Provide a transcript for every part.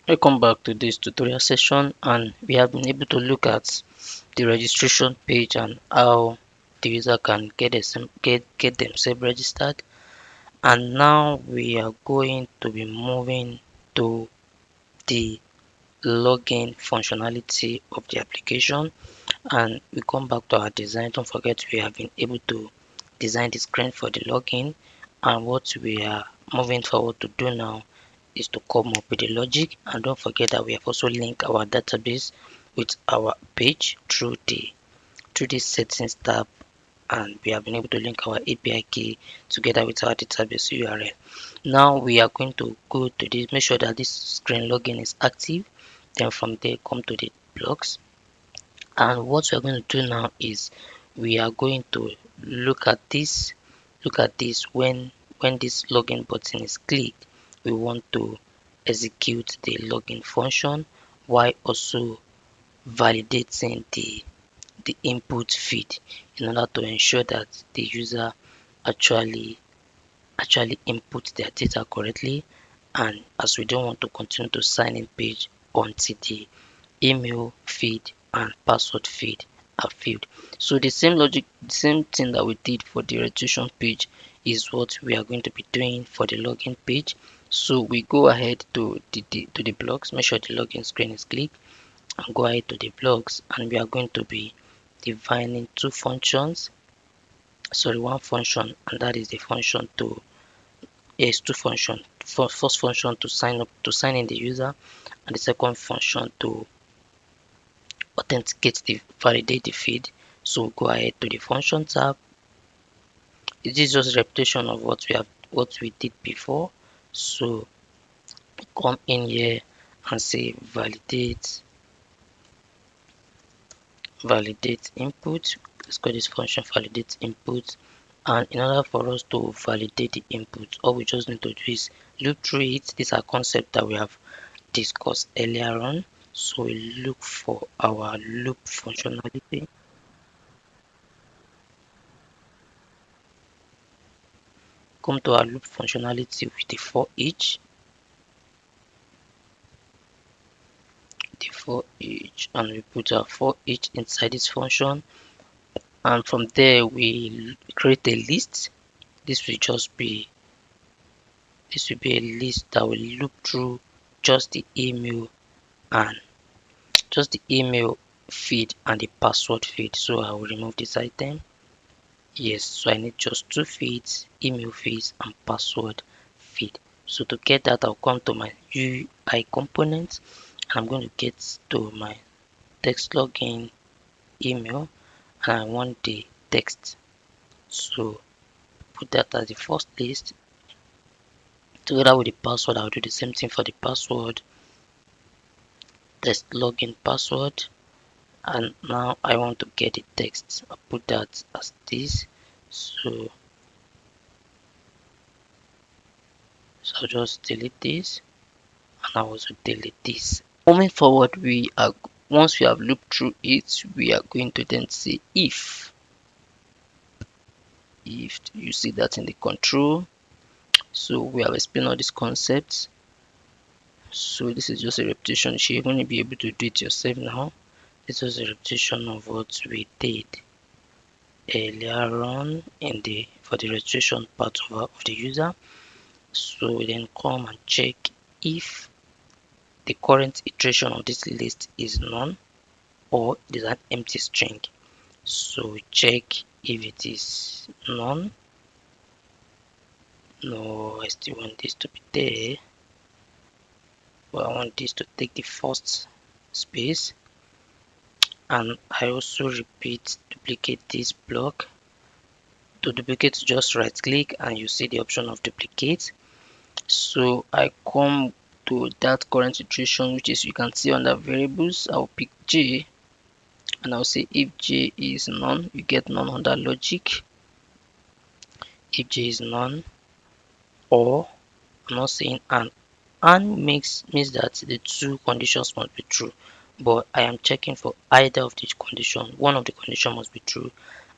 Welcome back to this tutorial session, and we have been able to look at the registration page and how the user can get themselves registered. And now we are going to be moving to the login functionality of the application, and we come back to our design. Don't forget we have been able to design the screen for the login, and what we are moving forward to do now is to come up with the logic. And don't forget that we have also linked our database with our page through the settings tab, and we have been able to link our API key together with our database URL. Now we are going to go to this, make sure that this screen login is active. Then from there come to the blocks, and what we are going to do now is we are going to look at this when this login button is clicked. We want to execute the login function while also validating the input feed in order to ensure that the user actually input their data correctly, and as we don't want to continue to sign in page until the email feed and password feed are filled. So the same logic, the same thing that we did for the registration page is what we are going to be doing for the login page. So we go ahead to the blocks, make sure the login screen is clicked, and go ahead to the blocks, and we are going to be defining one function, and that is the function to two function. First function to sign in the user, and the second function to authenticate the validate the feed. So go ahead to the function tab. It is just a repetition of what we did before. So come in here and say validate input. Let's call this function validate input. And in order for us to validate the input, all we just need to do is loop through it. These are concepts that we have discussed earlier on. So we look for our loop functionality. Come to our loop functionality with the for each, and we put our for each inside this function, and from there we create a list. This will just be this will be a list that will loop through just the email and just the email feed and the password feed. So I will remove this item. Yes, so I need just two feeds, email feeds and password feed. So to get that, I'll come to my UI component, and I'm going to get to my text login email, and I want the text. So put that as the first list. Together with the password, I'll do the same thing for the password, text login password, and now I want to get the text. I'll put that as this. So I'll just delete this, and I also delete this. Moving forward, once we have looped through it, we are going to then say if you see that in the control. So we have explained all these concepts. So this is just a repetition. You're going to be able to do it yourself now. This was a repetition of what we did earlier on for the registration part of the user. So we then come and check if the current iteration of this list is none or it is an empty string. So we check if it is none. No, I still want this to be there, but I want this to take the first space. And I also repeat duplicate this block. To duplicate, just right click and you see the option of duplicate. So I come to that current iteration, which is you can see under variables. I'll pick J, and I'll say if J is none, you get none under logic. If J is none, or I'm not saying and means that the two conditions must be true, but I am checking for either of the condition. One of the condition must be true,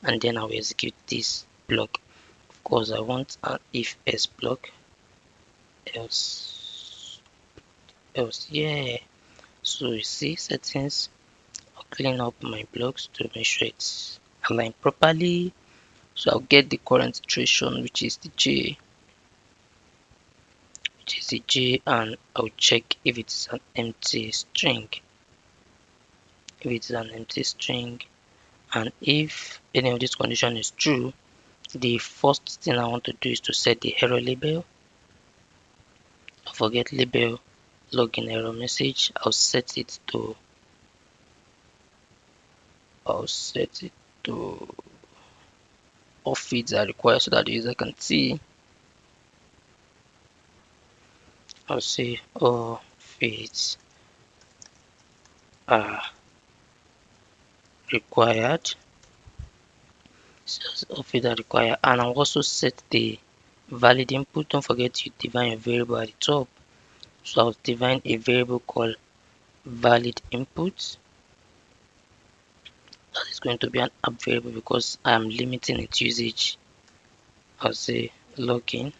and then I will execute this block. Of course, I want an if else block, else else. Yeah. So you see settings, I'll clean up my blocks to make sure it's aligned properly. So I'll get the current iteration, which is the J, and I'll check if it's an empty string. If it's an empty string, and if any of this condition is true, the first thing I want to do is to set the error label. Don't forget label login error message. I'll set it to all feeds are required so that the user can see. I'll say all feeds are required. So all feeds are required, and I'll also set the valid input. Don't forget you define a variable at the top. So I'll define a variable called valid input. That is going to be an app variable because I am limiting its usage. I'll say login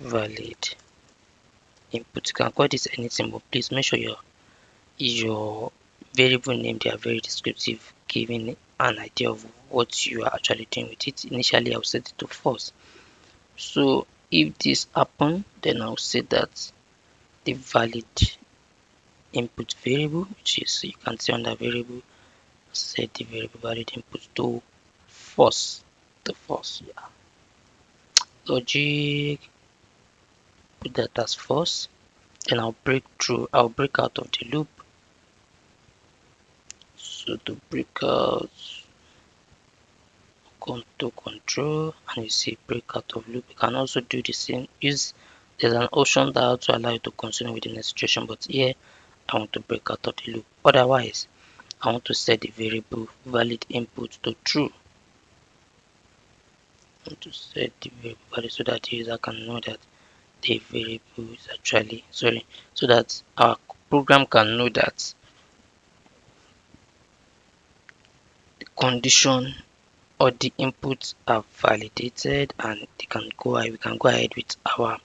valid input. You can call this anything, but please make sure your variable name they are very descriptive, giving an idea of what you are actually doing with it. Initially, I'll set it to false. So if this happen, then I'll say that the valid input variable, which is you can see under variable, set the variable valid input to false. Yeah. Logic, put that as false. Then I'll break out of the loop. So to break out, to control, and you see break out of loop. You can also do the same. There's an option that also allow you to continue within the situation, but here I want to break out of the loop. Otherwise, I want to set the variable valid input to true. I want to set the variable value so that the user can know that the variable is actually so that our program can know that the condition or the inputs are validated, and we can go ahead with our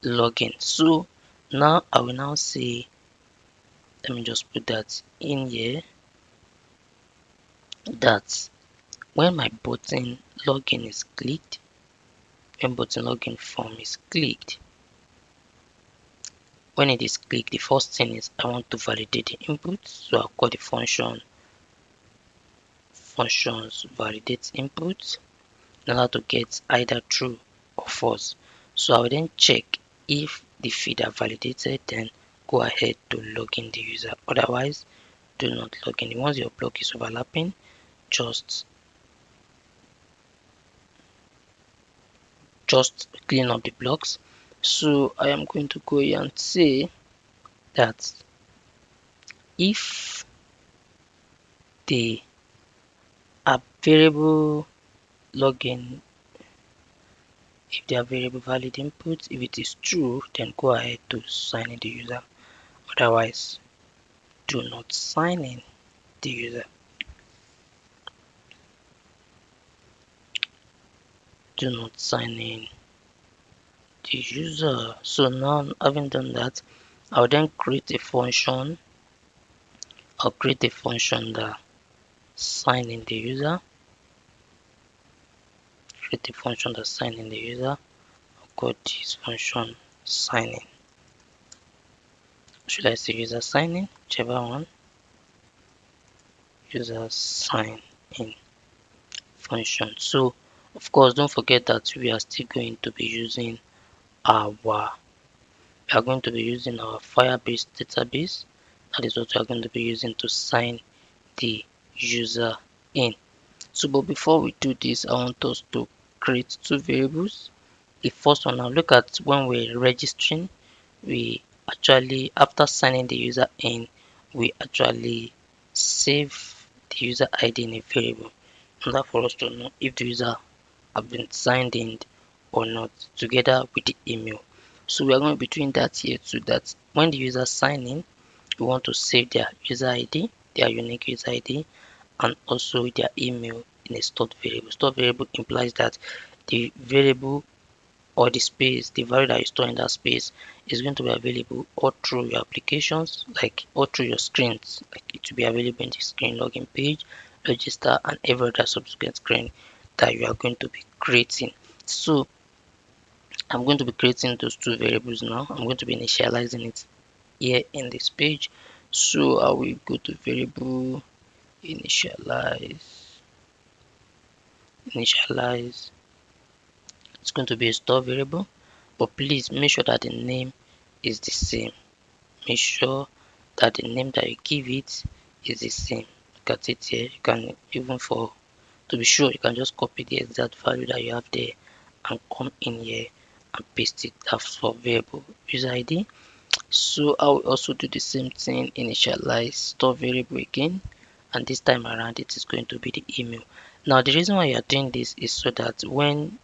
login. So now I will now say, let me just put that in here, that when my button login is clicked, when button login form is clicked, when it is clicked, the first thing is I want to validate the input. So I'll call the functions validate input in order to get either true or false. So I will then check if the feed are validated, then go ahead to log in the user. Otherwise, do not log in. Once your block is overlapping, just clean up the blocks. So I am going to go here and say that if the app variable login, if they are variable valid input, if it is true, then go ahead to sign in the user. Otherwise, do not sign in the user. Do not sign in the user. So now, having done that, I'll then create a function. I'll create a function that sign in the user. Create a function that sign in the user. I'll call this function sign in. Should I say user sign in? Whichever one. User sign in function. So of course, don't forget that we are still going to be using our Firebase database. That is what we are going to be using to sign the user in. So but before we do this, I want us to create two variables. The first one, now look at when we're registering, we actually, after signing the user in, we actually save the user ID in a variable in order for us to know if the user have been signed in or not, together with the email. So we are going to be doing that here, so that when the user sign in, we want to save their user ID, their unique user ID, and also their email in a stored variable. Stored variable implies that the variable or the space, the value that you store in that space is going to be available all through your applications, like all through your screens. Like it will be available in the screen login page, register, and every other subsequent screen that you are going to be creating. So I'm going to be creating those two variables now. I'm going to be initializing it here in this page. So I will go to variable, initialize. It's going to be a store variable, but please make sure that the name is the same. Make sure that the name that you give it is the same. Look at it here. You can even, for to be sure, you can just copy the exact value that you have there and come in here and paste it. That's for variable user ID. So I will also do the same thing, initialize store variable again, and this time around it is going to be the email. Now the reason why you are doing this is so that when,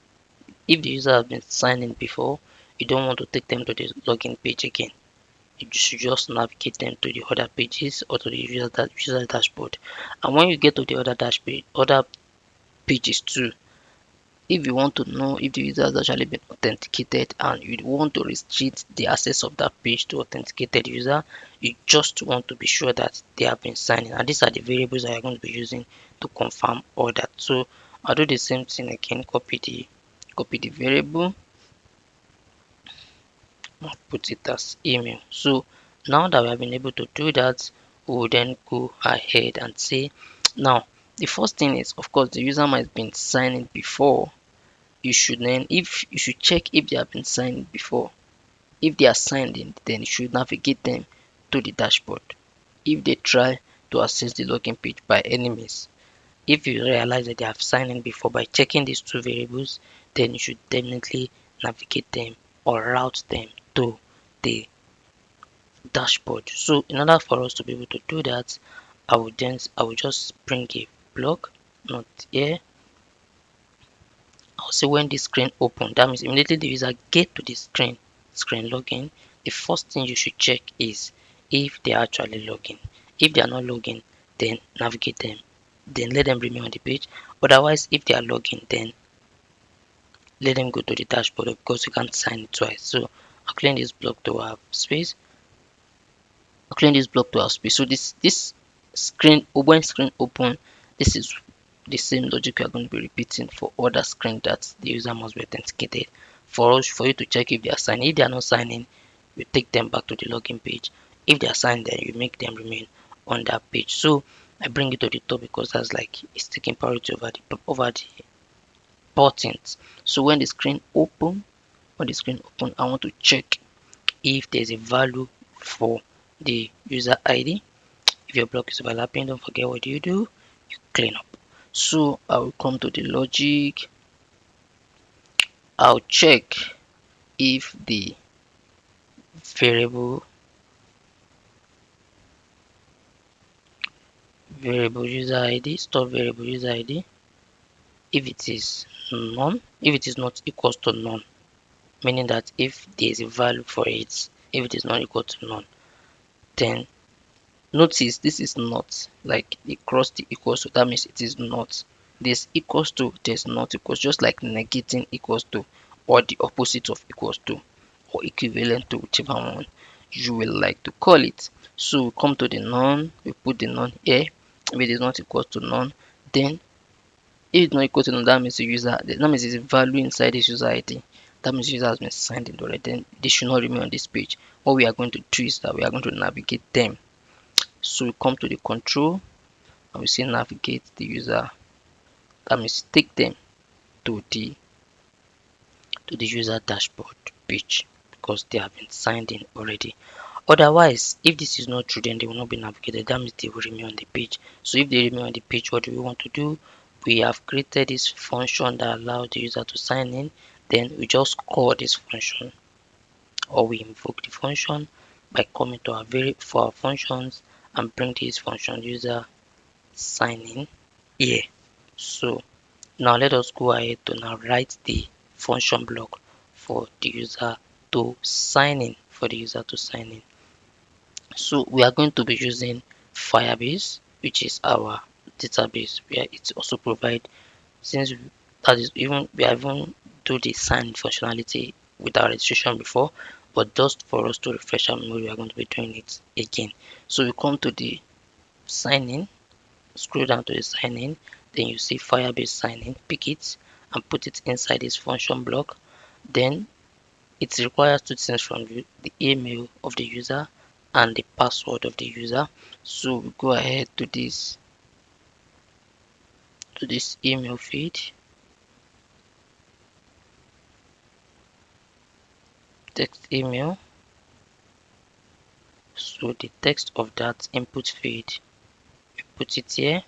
if the user has been signed in before, you don't want to take them to the login page again. You should just navigate them to the other pages or to the user dashboard. And when you get to the other pages too, if you want to know if the user has actually been authenticated and you want to restrict the access of that page to authenticated user, you just want to be sure that they have been signed in. And these are the variables that you're going to be using to confirm all that. So I'll do the same thing again, copy the variable, I'll put it as email. So now that we have been able to do that, we will then go ahead and say, now the first thing is, of course, the user might have been signed in before. You should then, if you should check if they have been signed before. If they are signed in, then you should navigate them to the dashboard. If they try to access the login page by any means, if you realize that they have signed in before by checking these two variables, then you should definitely navigate them or route them to the dashboard. So in order for us to be able to do that, I will just bring a block, not here. I'll say when the screen open, that means immediately the user get to the screen login, the first thing you should check is if they are actually logging. If they are not logging, then navigate them, then let them remain on the page. Otherwise, if they are logging, then let them go to the dashboard because you can't sign it twice. So I'll clean this block to have space. So this screen, when screen open, this is the same logic we are going to be repeating for other screen that the user must be authenticated. For you to check if they are signing. If they are not signing, you take them back to the login page. If they are signed, then you make them remain on that page. So I bring it to the top because that's like it's taking priority over the buttons. So when the screen open, I want to check if there's a value for the user ID. If your block is overlapping, don't forget what you do, you clean up. So I will come to the logic. I'll check if the variable user ID, store variable user ID, if it is none, if it is not equals to none, meaning that if there is a value for it, if it is not equal to none, then notice this is not like the cross the equals to, that means it is not. This equals to, there's not equals, just like negating equals to, or the opposite of equals to, or equivalent to, whichever one you will like to call it. So we come to the none, we put the none here. If it is not equal to none, then if it's not equal to none, that means the user, that means it's a value inside this user ID. That means the user has been signed in already. Then they should not remain on this page. What we are going to do is that we are going to navigate them. So we come to the control and we say navigate the user. That means take them to the user dashboard page because they have been signed in already. Otherwise, if this is not true, then they will not be navigated. That means they will remain on the page. So if they remain on the page, what do we want to do? We have created this function that allows the user to sign in. Then we just call this function, or we invoke the function by coming to our for our functions and bring this function user sign in here. So now let us go ahead to now write the function block for the user to sign in. So we are going to be using Firebase, which is our database where it also provide, since that is even we are even do the sign functionality with our registration before, but just for us to refresh our memory, we are going to be doing it again. So we come to the sign in, scroll down to the sign in, then you see Firebase sign in, pick it and put it inside this function block. Then it requires two things from you: the email of the user and the password of the user. So we go ahead to this email feed, text email. So the text of that input field, we put it here,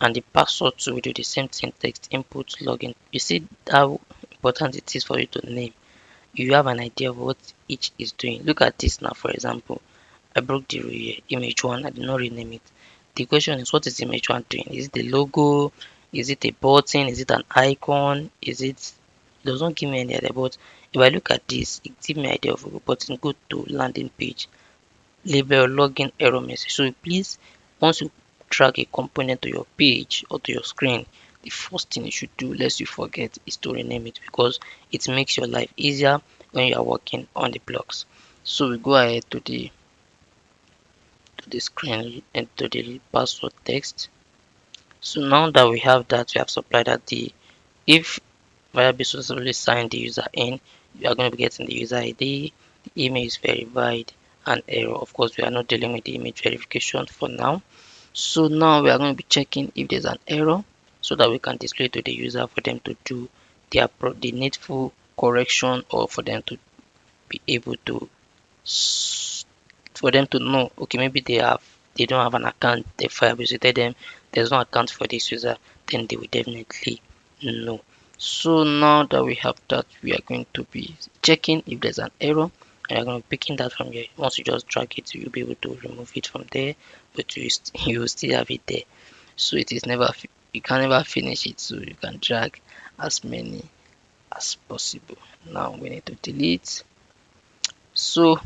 and the password too, we do the same thing: text input login. You see how important it is for you to name. You have an idea of what each is doing. Look at this now. For example, I broke the image one. I did not rename it. The question is, what is image one doing? Is it the logo? Is it a button? Is it an icon? Is it? It does not give me any idea. But if I look at this, it gives me idea of a button. Go to landing page, label login error message. So please, once you drag a component to your page or to your screen, the first thing you should do, lest you forget, is to rename it, because it makes your life easier when you are working on the blocks. So we go ahead to the screen and to the password text. So now that we have that, we have supplied that the if Firebase successfully signed the user in, you are going to be getting the user ID, the email is verified, and error. Of course, we are not dealing with the image verification for now. So now we are going to be checking if there's an error so that we can display to the user for them to do the needful correction, or for them to be able to for them to know, okay, maybe they don't have an account, they fire visited them, there's no account for this user, then they will definitely know. So now that we have that, we are going to be checking if there's an error, and you're going to be picking that from here. Once you just drag it, you'll be able to remove it from there, but you will still have it there. So it is never, you can never finish it, so you can drag as many as possible. Now we need to delete. So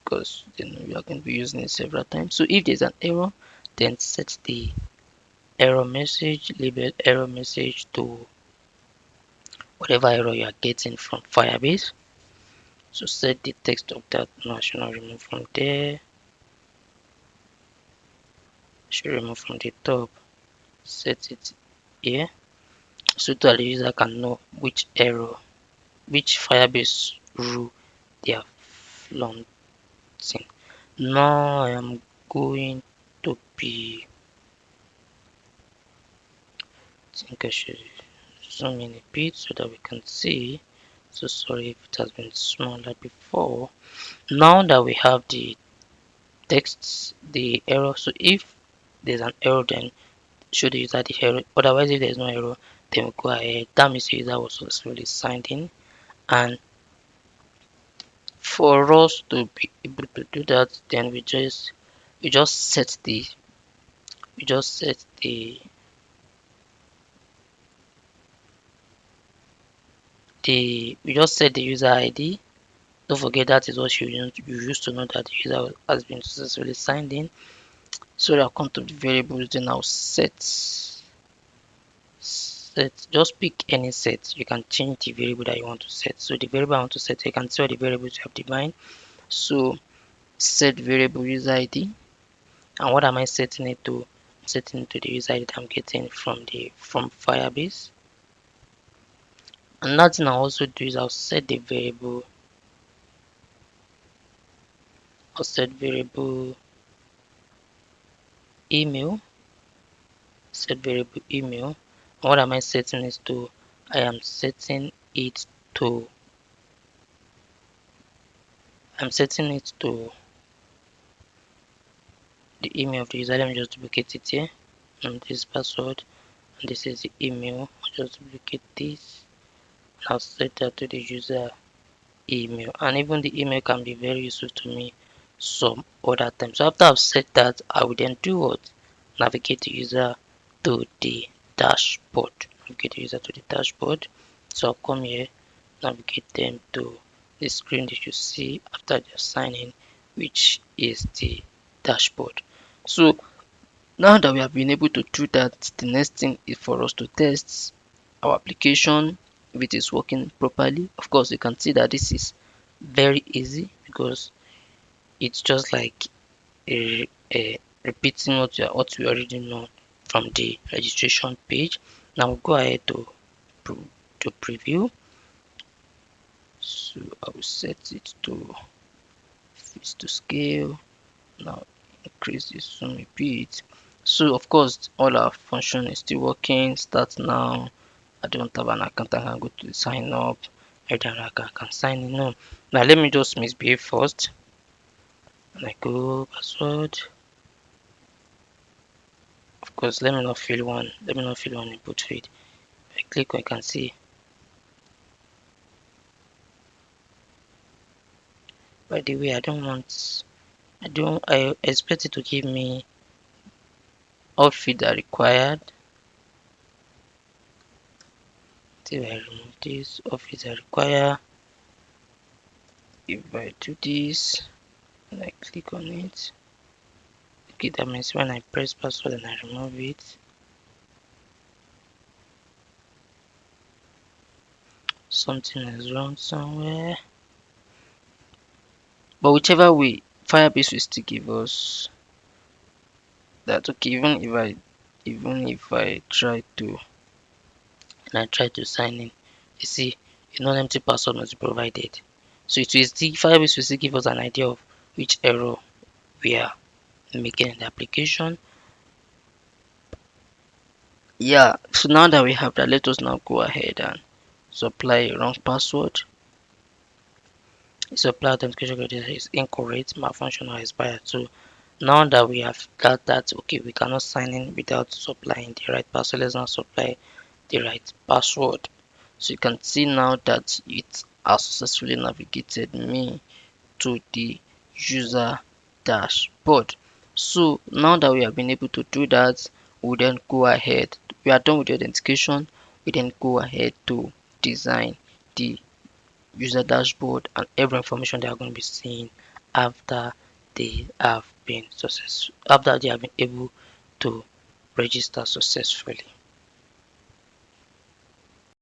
because we are going to be using it several times. So if there's an error, then set the error message, label error message to whatever error you are getting from Firebase. So set the text of that. No, I should not remove from there. I should remove from the top. Set it here so that the user can know which error, which Firebase rule they are flaunting. Now I am going to be, I think I should zoom in a bit so that we can see. So sorry if it has been smaller before. Now that we have the text, the error, so if there's an error, then show the user the error. Otherwise, if there's no error, then we go ahead. That means the user was successfully signed in. And for us to be able to do that, then we just set the we just set the we just set the user ID. Don't forget that is what you used to know that the user has been successfully signed in. So I'll come to the variables, then I'll set, just pick any set. You can change the variable that you want to set. So the variable I want to set, you can see all the variables you have defined. So set variable user ID, and what am I setting it to? I'm setting it to the user ID that I'm getting from Firebase. Another thing I'll also do is I'll set variable email, set variable email. And what am I setting it to? I am setting it to I'm setting it to the email of the user. Let me just duplicate it here. And this password, and this is the email. I'll just duplicate this. I'll set that to the user email, and even the email can be very useful to me some other times. So after I've set that, I will then do what? Navigate the user to the dashboard. Navigate the user to the dashboard. So I'll come here, navigate them to the screen that you see after they're signing, which is the dashboard. So now that we have been able to do that, the next thing is for us to test our application, if it is working properly. Of course, you can see that this is very easy because it's just like a repeating what we already know from the registration page. Now we'll go ahead to preview. So I will set it to fit to scale. Now increase this zoom a bit. So of course all our function is still working. Start now. I don't have an account. I can go to sign up. I don't have I can sign in. No. Now let me just misbehave first. And I go password. Of course, let me not fill one. Let me not fill one input field. If I click, I can see. By the way, I don't want. I expect it to give me all fields are required. Till I remove this, all fields are required. If I do this and I click on it, okay, that means when I press password and I remove it, something is wrong somewhere. But whichever way, Firebase will still give us that. Okay, even if I try to sign in, you see a non-empty password must be provided. So it will still Firebase will still give us an idea of which error we are making in the application. Yeah, so now that we have that, let us now go ahead and supply a wrong password. Supply authentication credit is incorrect, malfunction or expired. So now that we have got that, okay, we cannot sign in without supplying the right password. Let's now supply the right password. So you can see now that it has successfully navigated me to the user dashboard. So now that we have been able to do that, we then go ahead. We are done with the authentication. We then go ahead to design the user dashboard and every information they are going to be seeing after they have been able to register successfully.